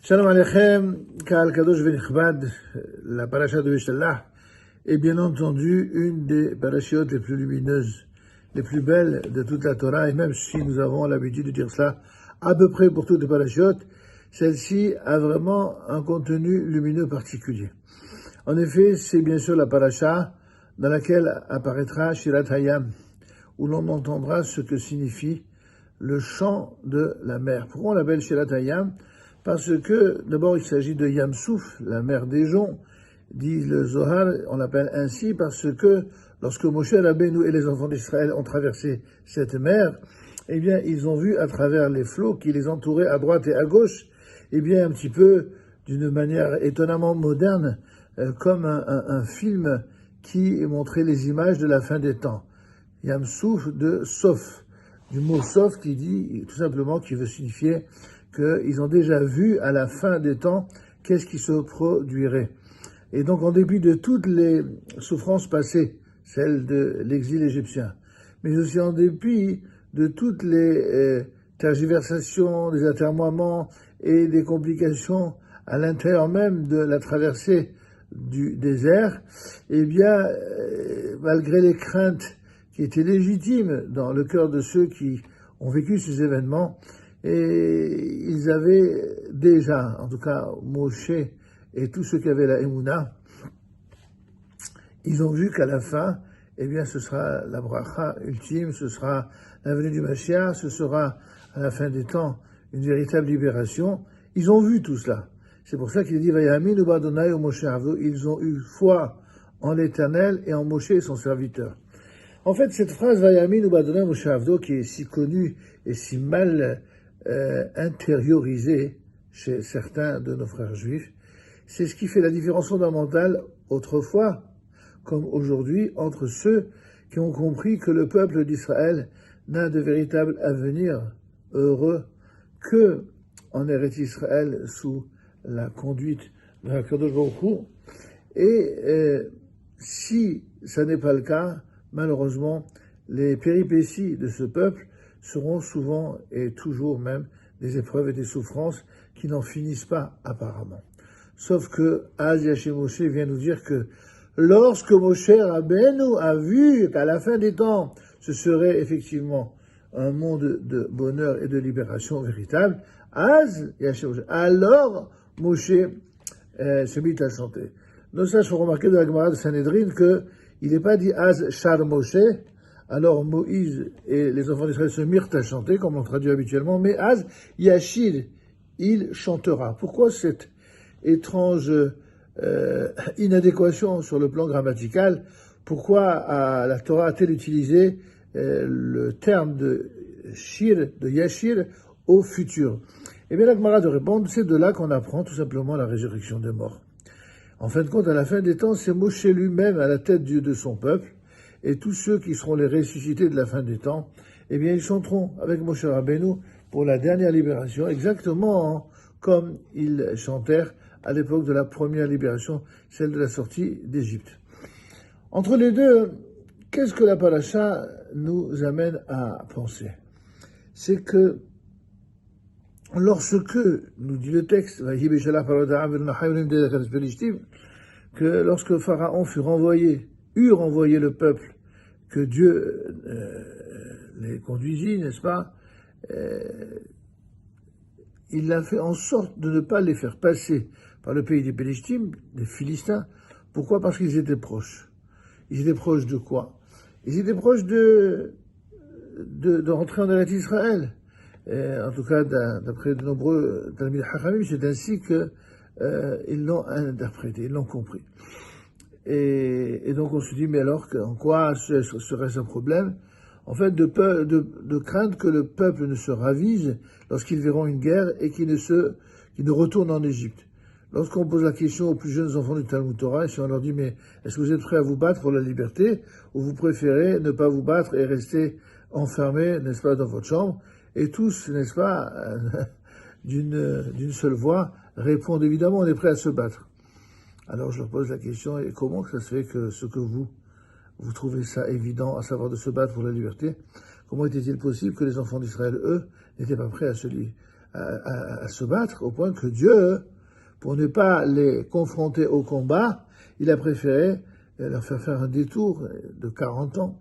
Shalom Aleichem, Ka'al Kadosh Venichbad, la paracha de Beshalach est bien entendu une des parachiotes les plus lumineuses, les plus belles de toute la Torah, et même si nous avons l'habitude de dire cela à peu près pour toutes les parachiotes, celle-ci a vraiment un contenu lumineux particulier. En effet, c'est bien sûr la paracha dans laquelle apparaîtra Shirat Hayam, où l'on entendra ce que signifie le chant de la mer. Pourquoi on l'appelle Shirat Hayam? Parce que, d'abord, il s'agit de Yam Souf, la mer des joncs, dit le Zohar, on l'appelle ainsi parce que lorsque Moshe Rabbeinu et les enfants d'Israël ont traversé cette mer, eh bien, ils ont vu à travers les flots qui les entouraient à droite et à gauche, eh bien, un petit peu, d'une manière étonnamment moderne, comme un film qui montrait les images de la fin des temps. Yam Souf de Sof, du mot Sof qui dit, tout simplement, qui veut signifier qu'ils ont déjà vu à la fin des temps qu'est-ce qui se produirait. Et donc, en dépit de toutes les souffrances passées, celles de l'exil égyptien, mais aussi en dépit de toutes les tergiversations, des atermoiements et des complications à l'intérieur même de la traversée du désert, eh bien, malgré les craintes qui étaient légitimes dans le cœur de ceux qui ont vécu ces événements, et ils avaient déjà, en tout cas Moshe et tous ceux qui avaient la Emouna, ils ont vu qu'à la fin, eh bien ce sera la bracha ultime, ce sera la venue du Mashiach, ce sera à la fin des temps une véritable libération. Ils ont vu tout cela. C'est pour ça qu'il dit Vayaminu b'Adonai u Moshe Avdo, ils ont eu foi en l'Éternel et en Moshe et son serviteur. En fait, cette phrase Vayaminu b'Adonai u Moshe Avdo, qui est si connue et si mal intériorisé chez certains de nos frères juifs, c'est ce qui fait la différence fondamentale autrefois, comme aujourd'hui, entre ceux qui ont compris que le peuple d'Israël n'a de véritable avenir heureux que en Eretz Israël sous la conduite de HaKadosh Baruch Hu. Et si ça n'est pas le cas, malheureusement, les péripéties de ce peuple seront souvent et toujours même des épreuves et des souffrances qui n'en finissent pas apparemment. Sauf que Az Yashem Moshe vient nous dire que lorsque Moshe Rabbeinu a vu qu'à la fin des temps, ce serait effectivement un monde de bonheur et de libération véritable, Az Yashem Moshe, alors Moshe se mit à chanter. Nos sages font remarquer de la Gemara de Sanhedrin qu'il n'est pas dit Az Shar Moshe. Alors Moïse et les enfants d'Israël se mirent à chanter, comme on traduit habituellement, mais Az Yashir, il chantera. Pourquoi cette étrange inadéquation sur le plan grammatical? Pourquoi la Torah a-t-elle utilisé le terme de Shir, de Yashir, au futur? Eh bien, la Gemara de répondre, c'est de là qu'on apprend tout simplement la résurrection des morts. En fin de compte, à la fin des temps, c'est Moshe lui-même à la tête de son peuple, et tous ceux qui seront les ressuscités de la fin des temps, eh bien, ils chanteront avec Moshe Rabbeinu pour la dernière libération, exactement comme ils chantèrent à l'époque de la première libération, celle de la sortie d'Égypte. Entre les deux, qu'est-ce que la paracha nous amène à penser? C'est que lorsque, nous dit le texte, que lorsque Pharaon eut renvoyé le peuple, que Dieu les conduisit, n'est-ce pas, il a fait en sorte de ne pas les faire passer par le pays des Pélistim, des Philistins. Pourquoi? Parce qu'ils étaient proches. Ils étaient proches de quoi? Ils étaient proches de rentrer en Eretz Israël. En tout cas, d'après de nombreux Talmid Chachamim, c'est ainsi que ils l'ont interprété, ils l'ont compris. Et donc on se dit, mais alors, en quoi serait-ce un problème? En fait, de craindre que le peuple ne se ravise lorsqu'ils verront une guerre et qu'ils ne retournent en Égypte. Lorsqu'on pose la question aux plus jeunes enfants du Talmud Torah, et si on leur dit, mais est-ce que vous êtes prêts à vous battre pour la liberté, ou vous préférez ne pas vous battre et rester enfermés, n'est-ce pas, dans votre chambre? Et tous, n'est-ce pas, d'une seule voix, répondent évidemment, on est prêt à se battre. Alors je leur pose la question, et comment ça se fait que ce que vous trouvez ça évident, à savoir de se battre pour la liberté, comment était-il possible que les enfants d'Israël, eux, n'étaient pas prêts à se battre, au point que Dieu, pour ne pas les confronter au combat, il a préféré leur faire un détour de 40 ans.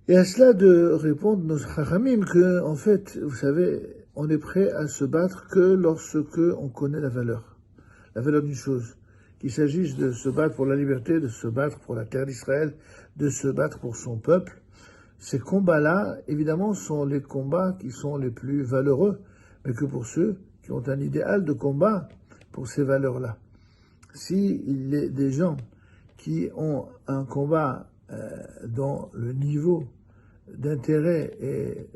Et à cela de répondre nos Chachamim que, en fait, vous savez, on est prêt à se battre que lorsque on connaît la valeur d'une chose. Qu'il s'agisse de se battre pour la liberté, de se battre pour la terre d'Israël, de se battre pour son peuple. Ces combats-là, évidemment, sont les combats qui sont les plus valeureux, mais que pour ceux qui ont un idéal de combat pour ces valeurs-là. S'il y a des gens qui ont un combat dont le niveau d'intérêt et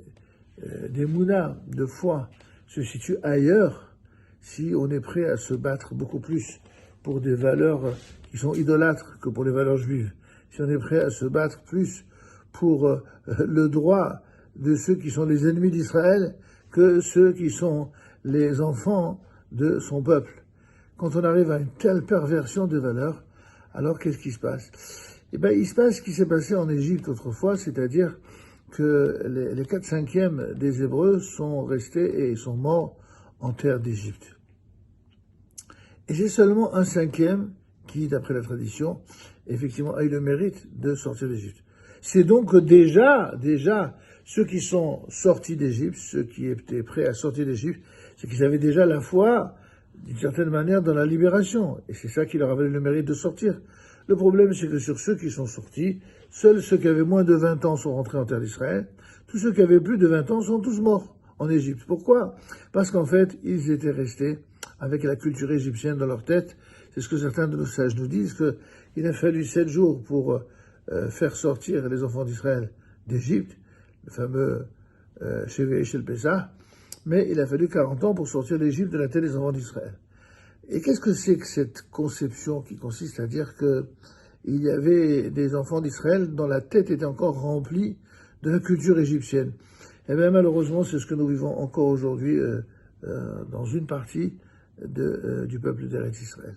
d'émouna, de foi, se situe ailleurs, si on est prêt à se battre beaucoup plus pour des valeurs qui sont idolâtres que pour les valeurs juives, si on est prêt à se battre plus pour le droit de ceux qui sont les ennemis d'Israël que ceux qui sont les enfants de son peuple. Quand on arrive à une telle perversion des valeurs, alors qu'est-ce qui se passe? Eh bien, il se passe ce qui s'est passé en Égypte autrefois, c'est-à-dire que les 4/5 des Hébreux sont restés et sont morts en terre d'Égypte. Et c'est seulement 1/5 qui, d'après la tradition, effectivement a eu le mérite de sortir d'Égypte. C'est donc déjà, ceux qui sont sortis d'Égypte, ceux qui étaient prêts à sortir d'Égypte, c'est qu'ils avaient déjà la foi, d'une certaine manière, dans la libération. Et c'est ça qui leur avait le mérite de sortir. Le problème, c'est que sur ceux qui sont sortis, seuls ceux qui avaient moins de 20 ans sont rentrés en terre d'Israël. Tous ceux qui avaient plus de 20 ans sont tous morts en Égypte. Pourquoi? Parce qu'en fait, ils étaient restés avec la culture égyptienne dans leur tête. C'est ce que certains de nos sages nous disent, qu'il a fallu 7 jours pour faire sortir les enfants d'Israël d'Égypte, le fameux Shevé Shel Pessah, mais il a fallu 40 ans pour sortir l'Égypte de la tête des enfants d'Israël. Et qu'est-ce que c'est que cette conception qui consiste à dire que il y avait des enfants d'Israël dont la tête était encore remplie de la culture égyptienne? Eh bien, malheureusement, c'est ce que nous vivons encore aujourd'hui dans une partie du peuple d'Eretz Israël.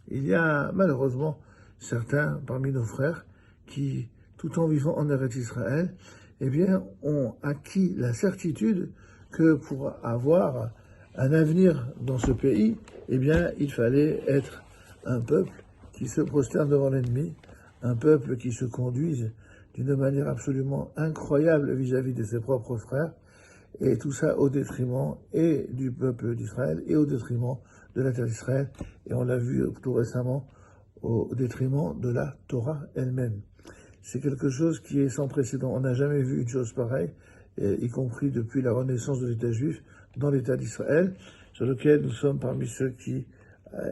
Il y a malheureusement certains parmi nos frères qui, tout en vivant en Eretz Israël, eh bien, ont acquis la certitude que pour avoir un avenir dans ce pays, eh bien, il fallait être un peuple qui se prosterne devant l'ennemi, un peuple qui se conduise d'une manière absolument incroyable vis-à-vis de ses propres frères, et tout ça au détriment et du peuple d'Israël et au détriment de la terre d'Israël, et on l'a vu tout récemment, au détriment de la Torah elle-même. C'est quelque chose qui est sans précédent. On n'a jamais vu une chose pareille, y compris depuis la renaissance de l'État juif dans l'État d'Israël, sur lequel nous sommes parmi ceux qui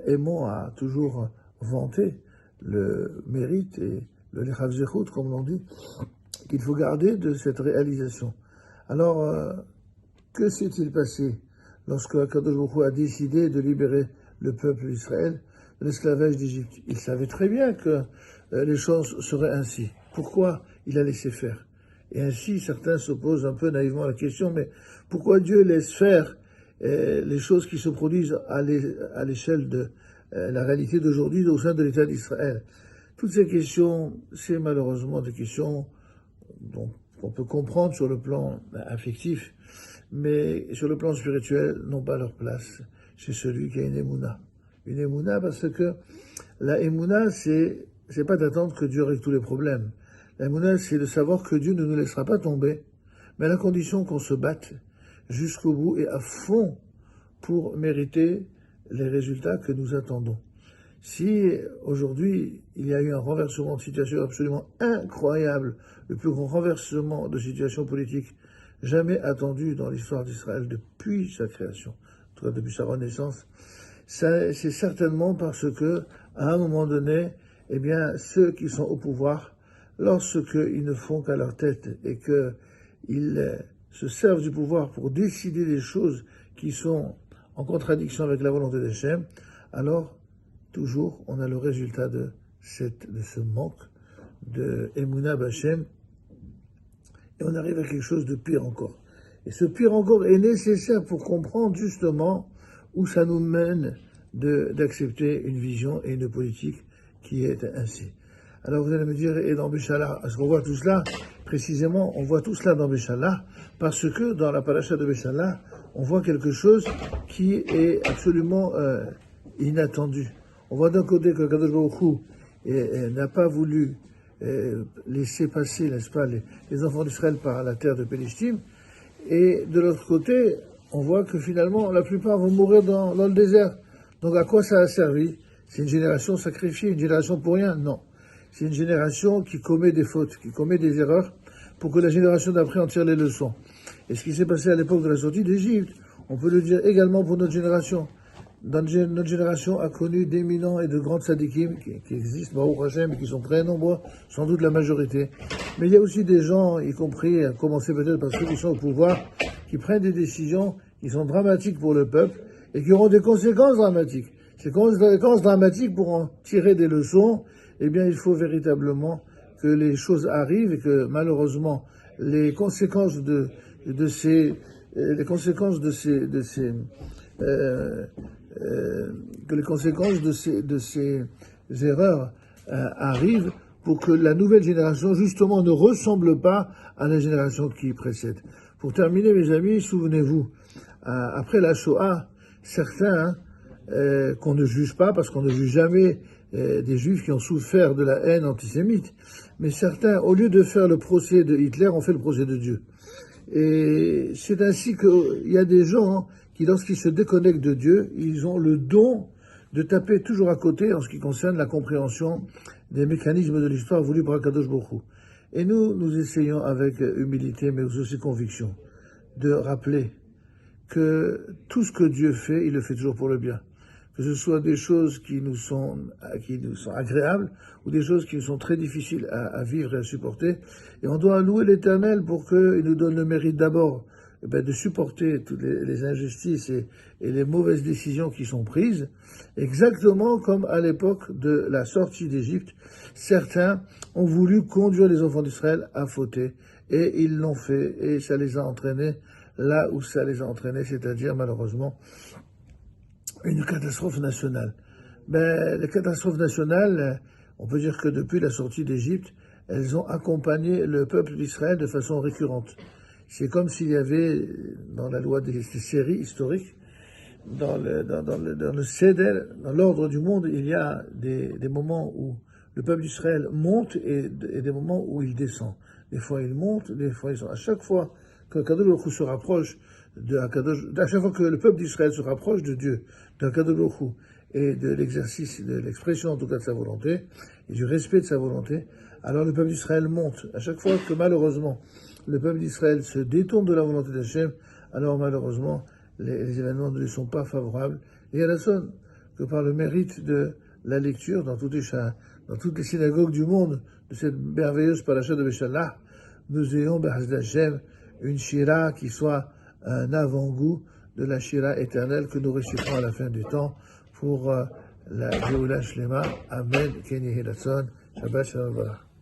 aimons à toujours vanter le mérite et le lechav zechut, comme l'on dit, qu'il faut garder de cette réalisation. Alors, que s'est-il passé lorsque Akadosh Baruch Hu a décidé de libérer le peuple d'Israël de l'esclavage d'Égypte? Il savait très bien que les choses seraient ainsi. Pourquoi il a laissé faire? Et ainsi, certains se posent un peu naïvement la question, mais pourquoi Dieu laisse faire les choses qui se produisent à l'échelle de la réalité d'aujourd'hui au sein de l'État d'Israël? Toutes ces questions, c'est malheureusement des questions qu'on peut comprendre sur le plan affectif, mais sur le plan spirituel, n'ont pas leur place chez celui qui a une émouna. Une émouna parce que la émouna, c'est pas d'attendre que Dieu règle tous les problèmes. La émouna, c'est de savoir que Dieu ne nous laissera pas tomber, mais à la condition qu'on se batte jusqu'au bout et à fond pour mériter les résultats que nous attendons. Si aujourd'hui il y a eu un renversement de situation absolument incroyable, le plus grand renversement de situation politique jamais attendu dans l'histoire d'Israël depuis sa création, en tout cas depuis sa renaissance, c'est certainement parce que, à un moment donné, eh bien, ceux qui sont au pouvoir, lorsqu'ils ne font qu'à leur tête et qu'ils se servent du pouvoir pour décider des choses qui sont en contradiction avec la volonté d'Hachem, alors toujours on a le résultat de ce manque de Emunah B'Hachem, et on arrive à quelque chose de pire encore. Et ce pire encore est nécessaire pour comprendre justement où ça nous mène d'accepter une vision et une politique qui est ainsi. Alors vous allez me dire, et dans Béchala, est-ce qu'on voit tout cela précisément, on voit tout cela dans Béchalach, parce que dans la paracha de Béchalach, on voit quelque chose qui est absolument inattendu. On voit d'un côté que Kadosh Baruch Hu n'a pas voulu laisser passer, n'est-ce pas, les enfants d'Israël par la terre de Pélishtim, et de l'autre côté, on voit que finalement, la plupart vont mourir dans le désert. Donc à quoi ça a servi? C'est une génération sacrifiée, une génération pour rien? Non. C'est une génération qui commet des fautes, qui commet des erreurs, pour que la génération d'après en tire les leçons. Et ce qui s'est passé à l'époque de la sortie d'Égypte, on peut le dire également pour notre génération. Notre génération a connu d'éminents et de grands tzadikim qui existent, Baruch Hashem, et qui sont très nombreux, sans doute la majorité. Mais il y a aussi des gens, y compris, à commencer peut-être par ceux qui sont au pouvoir, qui prennent des décisions qui sont dramatiques pour le peuple et qui auront des conséquences dramatiques. Ces conséquences dramatiques, pour en tirer des leçons, eh bien, il faut véritablement que les choses arrivent et que malheureusement les conséquences de ces erreurs arrivent pour que la nouvelle génération justement ne ressemble pas à la génération qui précède. Pour terminer, mes amis, souvenez-vous, après la Shoah, certains qu'on ne juge pas, parce qu'on ne juge jamais des juifs qui ont souffert de la haine antisémite, mais certains, au lieu de faire le procès de Hitler, ont fait le procès de Dieu. Et c'est ainsi qu'il y a des gens qui, lorsqu'ils se déconnectent de Dieu, ils ont le don de taper toujours à côté en ce qui concerne la compréhension des mécanismes de l'histoire voulus par Akadosh Baruch Hu. Et nous essayons avec humilité, mais aussi conviction, de rappeler que tout ce que Dieu fait, il le fait toujours pour le bien. Que ce soit des choses qui nous sont agréables ou des choses qui nous sont très difficiles à vivre et à supporter. Et on doit louer l'Éternel pour qu'il nous donne le mérite d'abord de supporter toutes les injustices et les mauvaises décisions qui sont prises, exactement comme à l'époque de la sortie d'Égypte. Certains ont voulu conduire les enfants d'Israël à fauter, et ils l'ont fait, et ça les a entraînés là où ça les a entraînés, c'est-à-dire malheureusement une catastrophe nationale. Les catastrophes nationales, on peut dire que depuis la sortie d'Égypte, elles ont accompagné le peuple d'Israël de façon récurrente. C'est comme s'il y avait, dans la loi des séries historiques, dans le Seder, dans l'ordre du monde, il y a des moments où le peuple d'Israël monte et des moments où il descend. Des fois il monte, des fois il descend. À chaque fois que Kadosh Baruch Hu se rapproche à chaque fois que le peuple d'Israël se rapproche de Dieu, de Kadosh Baruch Hu, et de l'exercice, de l'expression en tout cas de sa volonté, et du respect de sa volonté, alors le peuple d'Israël monte. À chaque fois que malheureusement le peuple d'Israël se détourne de la volonté d'Hachem, alors malheureusement les événements ne lui sont pas favorables. Et à la sonne que par le mérite de la lecture dans toutes les synagogues du monde de cette merveilleuse paracha de Béchalach, nous ayons, B'Hasd Hashem, une shira qui soit un avant-goût de la shira éternelle que nous réciterons à la fin du temps pour la Géoula Shlema. Amen. Ken Yehi Ratzon. Shabbat Shalom.